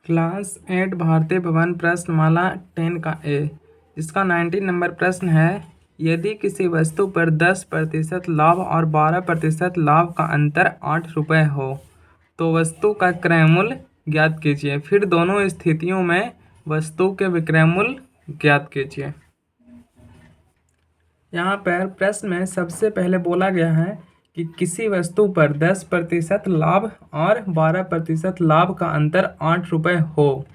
Class 8 भारतीय भवन प्रश्नमाला 10 का ए। इसका 19 नंबर प्रश्न है, यदि किसी वस्तु पर 10% लाभ और 12% लाभ का अंतर 8 रुपये हो तो वस्तु का क्रय मूल्य ज्ञात कीजिए। फिर दोनों स्थितियों में वस्तु के विक्रय मूल्य ज्ञात कीजिए। यहाँ पर प्रश्न में सबसे पहले बोला गया है कि किसी वस्तु पर 10% लाभ और 12% लाभ का अंतर 8 रुपये हो।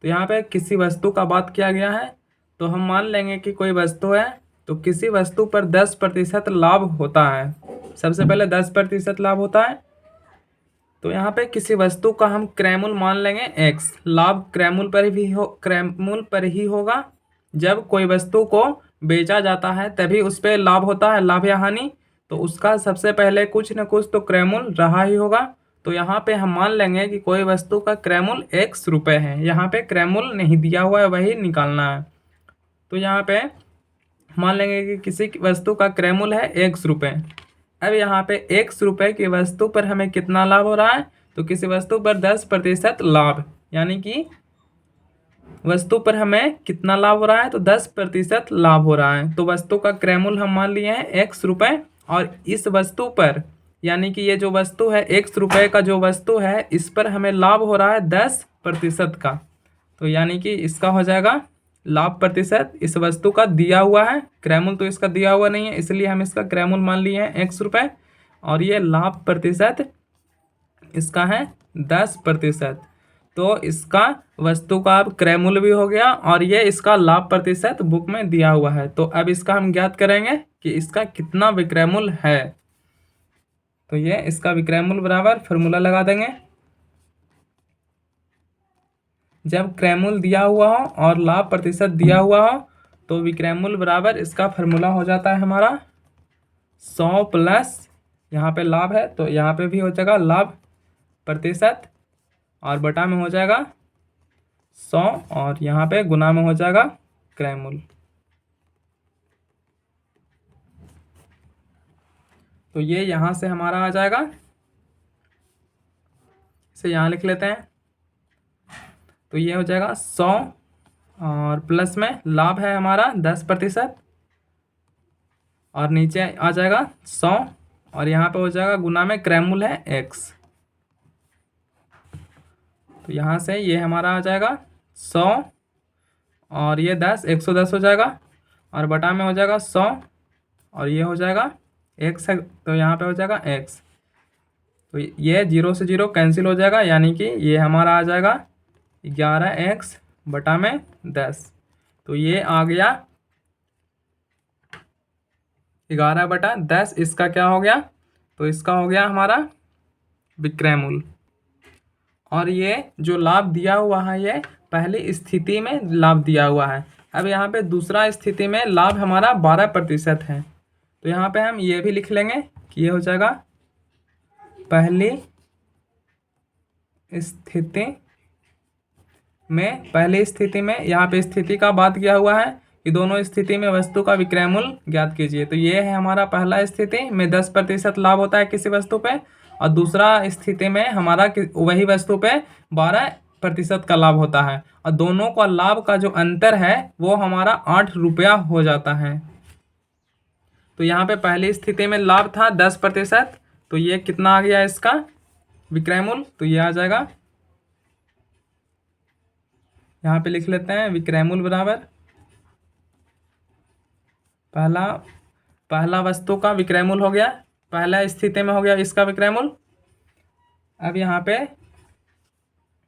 तो यहाँ पे किसी वस्तु का बात किया गया है, तो हम मान लेंगे कि कोई वस्तु है, तो किसी वस्तु पर 10% लाभ होता है। सबसे पहले 10% लाभ होता है, तो यहाँ पे किसी वस्तु का हम क्रय मूल्य मान लेंगे x। लाभ क्रय मूल्य पर ही होगा। जब कोई वस्तु को बेचा जाता है तभी उस पर लाभ होता है, लाभ या हानि, तो उसका सबसे पहले कुछ न कुछ तो क्रय मूल्य रहा ही होगा। तो यहाँ पे हम मान लेंगे कि कोई वस्तु का क्रय मूल्य x रुपये है। यहाँ पे क्रय मूल्य नहीं दिया हुआ है, वही निकालना है। तो यहाँ पे मान लेंगे कि किसी वस्तु का क्रय मूल्य है x रुपये। अब यहाँ पे x रुपये की वस्तु पर हमें कितना लाभ हो रहा है, तो किसी वस्तु पर 10% लाभ, यानी कि वस्तु पर हमें कितना लाभ हो रहा है, तो 10% लाभ हो रहा है। तो वस्तु का क्रय मूल्य हम मान लिए हैं x रुपये, और इस वस्तु पर, यानी कि ये जो वस्तु है x रुपये का जो वस्तु है, इस पर हमें लाभ हो रहा है 10% का। तो यानी कि इसका हो जाएगा लाभ प्रतिशत इस वस्तु का दिया हुआ है, क्रय मूल्य तो इसका दिया हुआ नहीं है, इसलिए हम इसका क्रय मूल्य मान लिए हैं x रुपये, और ये लाभ प्रतिशत इसका है 10%। तो इसका वस्तु का अब क्रय मूल्य भी हो गया, और ये इसका लाभ प्रतिशत बुक में दिया हुआ है। तो अब इसका हम ज्ञात करेंगे कि इसका कितना विक्रय मूल्य है। तो ये इसका विक्रय मूल्य बराबर फॉर्मूला लगा देंगे। जब क्रय मूल्य दिया हुआ हो और लाभ प्रतिशत दिया हुआ हो तो विक्रय मूल्य बराबर इसका फॉर्मूला हो जाता है हमारा 100 प्लस, यहाँ पे लाभ है तो यहाँ पे भी हो जाएगा लाभ प्रतिशत, और बटा में हो जाएगा 100, और यहाँ पे गुना में हो जाएगा क्रय मूल्य। तो ये यहाँ से हमारा आ जाएगा, इसे यहाँ लिख लेते हैं। तो ये हो जाएगा 100, और प्लस में लाभ है हमारा 10%, और नीचे आ जाएगा 100, और यहाँ पे हो जाएगा गुना में क्रय मूल्य है x। तो यहाँ से ये हमारा आ जाएगा 100, और ये 10, 110 हो जाएगा, और बटा में हो जाएगा 100, और ये हो जाएगा x है, तो यहाँ पे हो जाएगा x। तो ये 0 से 0 कैंसिल हो जाएगा, यानी कि ये हमारा आ जाएगा 11x बटा में 10। तो ये आ गया 11/10। इसका क्या हो गया, तो इसका हो गया हमारा विक्रय मूल्य। और ये जो लाभ दिया हुआ है, ये पहली स्थिति में लाभ दिया हुआ है। अब यहाँ पे दूसरा स्थिति में लाभ हमारा 12% है। तो यहाँ पे हम ये भी लिख लेंगे कि ये हो जाएगा पहली स्थिति में यहाँ पे स्थिति का बात किया हुआ है कि दोनों स्थिति में वस्तु का विक्रय मूल्य ज्ञात कीजिए। तो ये है हमारा पहला स्थिति में 10% लाभ होता है किसी वस्तु पे, और दूसरा स्थिति में हमारा वही वस्तु पे 12% का लाभ होता है, और दोनों का लाभ का जो अंतर है वो हमारा 8 रुपया हो जाता है। तो यहाँ पे पहली स्थिति में लाभ था 10%, तो ये कितना आ गया इसका विक्रय मूल्य, तो ये आ जाएगा, यहाँ पे लिख लेते हैं विक्रय मूल्य बराबर पहला वस्तु का विक्रय मूल्य हो गया, पहला स्थिति में हो गया इसका विक्रय मूल्य। अब यहाँ पे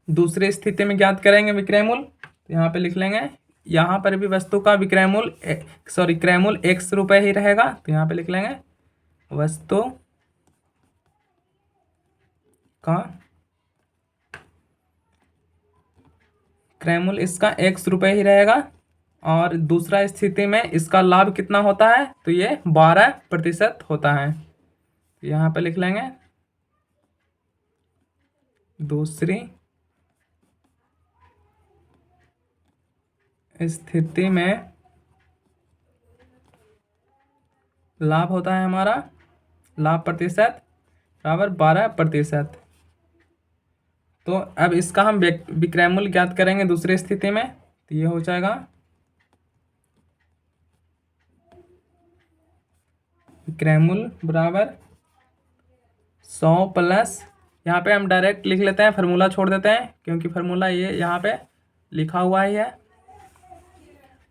दूसरी स्थिति में ज्ञात करेंगे विक्रय मूल्य, तो यहाँ पे लिख लेंगे, यहाँ पर भी वस्तु का विक्रय मूल्य क्रय मूल्य x रुपये ही रहेगा। तो यहाँ पे लिख लेंगे वस्तु का क्रय मूल्य इसका x रुपये ही रहेगा, और दूसरा स्थिति में इसका लाभ कितना होता है, तो ये 12% होता है। तो यहाँ पे लिख लेंगे दूसरी स्थिति में लाभ होता है हमारा लाभ प्रतिशत बराबर 12%। तो अब इसका हम विक्रय मूल्य ज्ञात करेंगे दूसरी स्थिति में। तो ये हो जाएगा विक्रय मूल्य बराबर 100 प्लस, यहाँ पे हम डायरेक्ट लिख लेते हैं, फार्मूला छोड़ देते हैं क्योंकि फार्मूला ये यहाँ पे लिखा हुआ ही है।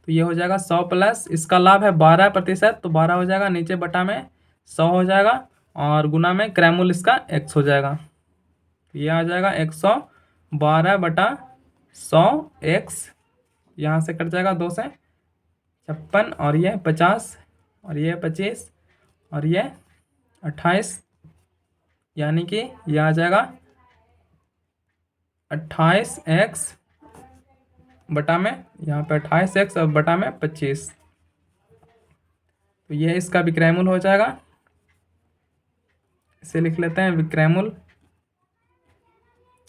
तो ये हो जाएगा 100 प्लस, इसका लाभ है 12%, तो 12 हो जाएगा, नीचे बटा में 100 हो जाएगा और गुना में क्रय मूल्य इसका x हो जाएगा। तो ये आ जाएगा 112/100 x, यहाँ से कट जाएगा 2 से 56 और ये 50 और ये 25 और ये 28, यानी कि ये आ जाएगा 28x बटा में, यहाँ पे 28x और बटा में 25। तो ये इसका विक्रय मूल्य हो जाएगा। इसे लिख लेते हैं विक्रय मूल्य।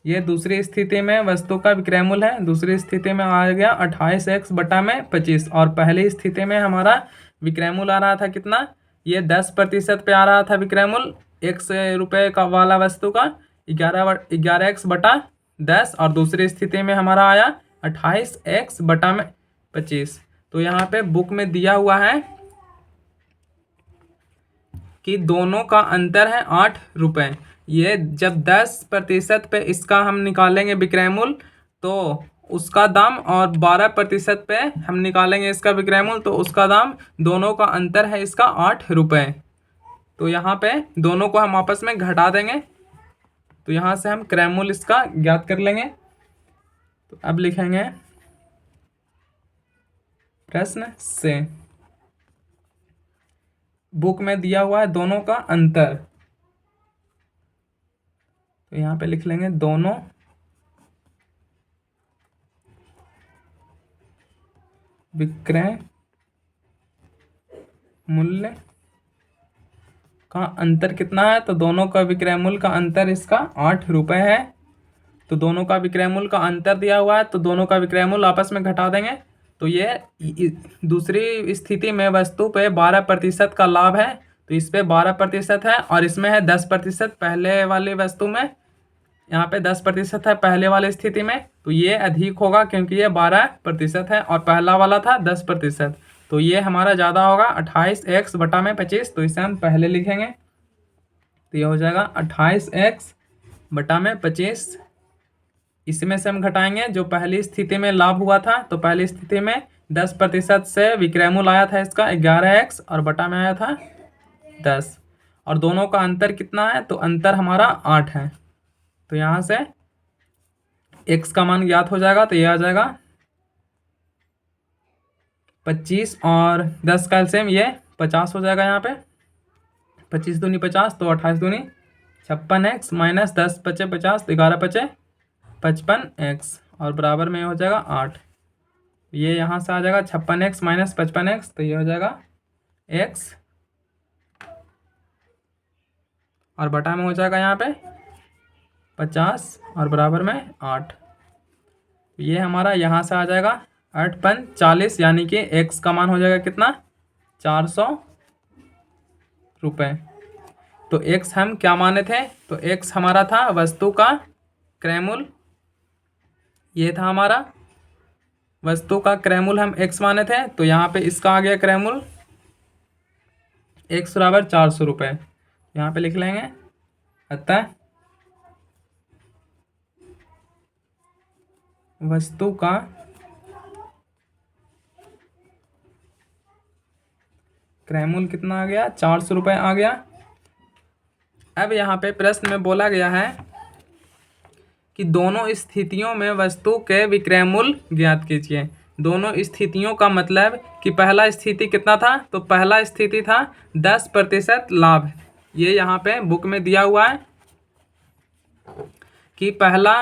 ये दूसरी स्थिति में वस्तु का विक्रय मूल्य है। दूसरी स्थिति में आ गया 28x बटा में 25 और पहली स्थिति में हमारा विक्रय मूल्य आ रहा था कितना, ये 10% पे आ रहा था विक्रय मूल्य ₹1 का वाला वस्तु का 11x बटा 10 और दूसरी स्थिति में हमारा आया 28x बटा में 25। तो यहाँ पे बुक में दिया हुआ है कि दोनों का अंतर है ₹8। ये जब 10% पे इसका हम निकालेंगे विक्रय मूल्य तो उसका दाम, और 12% पे हम निकालेंगे इसका विक्रय मूल्य तो उसका दाम, दोनों का अंतर है इसका ₹8। तो यहाँ पे दोनों को हम आपस में घटा देंगे, तो यहाँ से हम क्रय मूल्य इसका ज्ञात कर लेंगे। तो अब लिखेंगे प्रश्न से, बुक में दिया हुआ है दोनों का अंतर, तो यहाँ पे लिख लेंगे दोनों विक्रय मूल्य का अंतर कितना है, तो दोनों का विक्रय मूल्य का अंतर इसका ₹8 है। तो दोनों का विक्रय मूल्य का अंतर दिया हुआ है तो दोनों का विक्रय मूल्य आपस में घटा देंगे। तो ये दूसरी स्थिति में वस्तु पे 12% का लाभ है, तो इस पे 12% है और इसमें है 10% पहले वाली वस्तु में, यहाँ पे 10% है पहले वाली स्थिति में, तो ये अधिक होगा क्योंकि ये 12% है और पहला वाला था 10%, तो ये हमारा ज़्यादा होगा 28x बटा में 25। तो इसे हम पहले लिखेंगे, तो ये हो जाएगा 28x बटा में 25। इसमें से हम घटाएंगे जो पहली स्थिति में लाभ हुआ था, तो पहली स्थिति में 10% से विक्रय मूल्य आया था इसका 11x और बटा में आया था 10, और दोनों का अंतर कितना है, तो अंतर हमारा 8 है। तो यहाँ से x का मान ज्ञात हो जाएगा, तो ये आ जाएगा 25 और 10 का एलसीएम ये 50 हो जाएगा। यहाँ पे 25 दूनी 50, तो 28 दूनी 56x माइनस 10 पचे 50, तो 11 पचे 55x और बराबर में हो जाएगा 8। ये यहाँ से आ जाएगा 56x माइनस 55x, तो ये हो जाएगा x और बटा में हो जाएगा यहाँ पे 50 और बराबर में 8। ये हमारा यहाँ से आ जाएगा 8×5 = 40, यानी कि x का मान हो जाएगा कितना, ₹400। तो x हम क्या माने थे, तो x हमारा था वस्तु का क्रय मूल्य, ये था हमारा वस्तु का क्रय मूल्य, हम x माने थे, तो यहाँ पे इसका आ गया क्रय मूल्य x बराबर ₹400, यहाँ पे लिख लेंगे। अतः वस्तु का क्रय मूल्य कितना आ गया, ₹400 आ गया। अब यहाँ पे प्रश्न में बोला गया है कि दोनों स्थितियों में वस्तु के विक्रय मूल्य ज्ञात कीजिए। दोनों स्थितियों का मतलब कि पहला स्थिति कितना था, तो पहला स्थिति था 10% लाभ। ये यहाँ पे बुक में दिया हुआ है कि पहला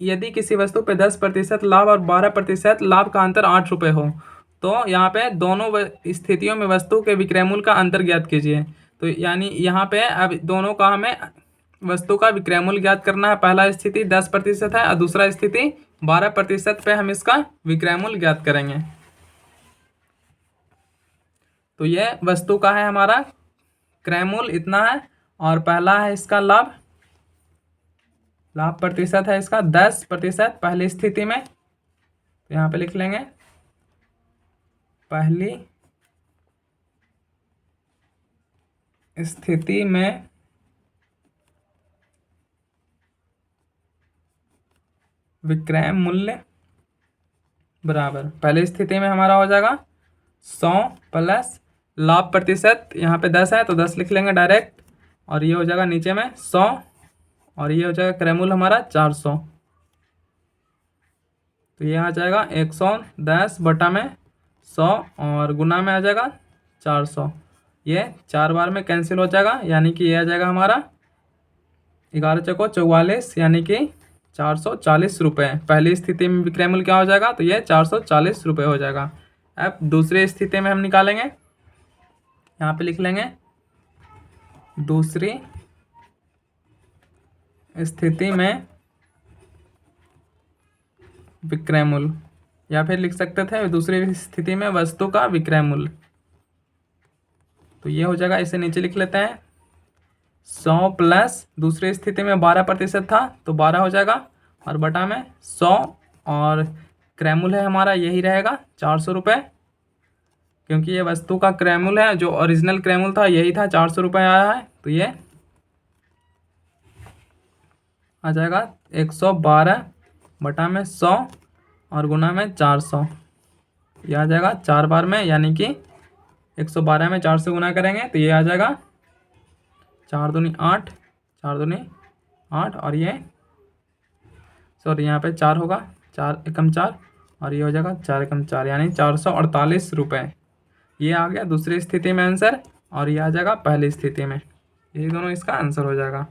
यदि किसी वस्तु पे 10% लाभ और 12% लाभ का अंतर ₹8 हो, तो यहाँ पे दोनों स्थितियों में वस्तु के विक्रय मूल्य का अंतर ज्ञात कीजिए। तो यानी यहाँ पे अब दोनों का हमें वस्तु का विक्रय मूल्य ज्ञात करना है। पहला स्थिति 10% है और दूसरा स्थिति 12% पे हम इसका विक्रय मूल्य ज्ञात करेंगे। तो ये वस्तु का है हमारा क्रय मूल्य इतना है और पहला है इसका लाभ लाभ प्रतिशत है इसका 10% पहली स्थिति में, तो यहाँ पे लिख लेंगे पहली स्थिति में विक्रय मूल्य बराबर, पहली स्थिति में हमारा हो जाएगा 100 प्लस लाभ प्रतिशत, यहाँ पे 10 है तो 10 लिख लेंगे डायरेक्ट, और ये हो जाएगा नीचे में 100, और ये हो जाएगा क्रय मूल्य हमारा 400, तो ये आ जाएगा 110 बटा में 100 और गुना में आ जाएगा 400, ये 4 बार में कैंसिल हो जाएगा, यानी कि ये आ जाएगा हमारा 11 चौको 44, यानी कि 440 रुपये। पहली स्थिति में विक्रय मूल्य क्या हो जाएगा, तो ये 440 रुपये हो जाएगा। अब दूसरी स्थिति में हम निकालेंगे, यहाँ पे लिख लेंगे दूसरी स्थिति में विक्रय मूल्य, या फिर लिख सकते थे दूसरी स्थिति में वस्तु का विक्रय मूल्य, तो ये हो जाएगा, इसे नीचे लिख लेते हैं 100 प्लस दूसरी स्थिति में 12% था तो 12 हो जाएगा, और बटा में 100, और क्रय मूल्य है हमारा यही रहेगा 400 रुपये, क्योंकि ये वस्तु का क्रय मूल्य है, जो ओरिजिनल क्रय मूल्य था यही था, 400 रुपये आया है, तो ये आ जाएगा 112 बटा में 100 और गुना में 400, ये आ जाएगा 4 बार में, यानी कि 112 में 4 से गुना करेंगे तो ये आ जाएगा 4 दूनी 8, 4 दूनी 8, और ये सॉरी यहाँ पे 4 होगा, 4 एकम 4, और ये हो जाएगा 4 एकम 4, यानी 448 रुपये। ये आ गया दूसरी स्थिति में आंसर, और ये आ जाएगा पहली स्थिति में, यही दोनों इसका आंसर हो जाएगा।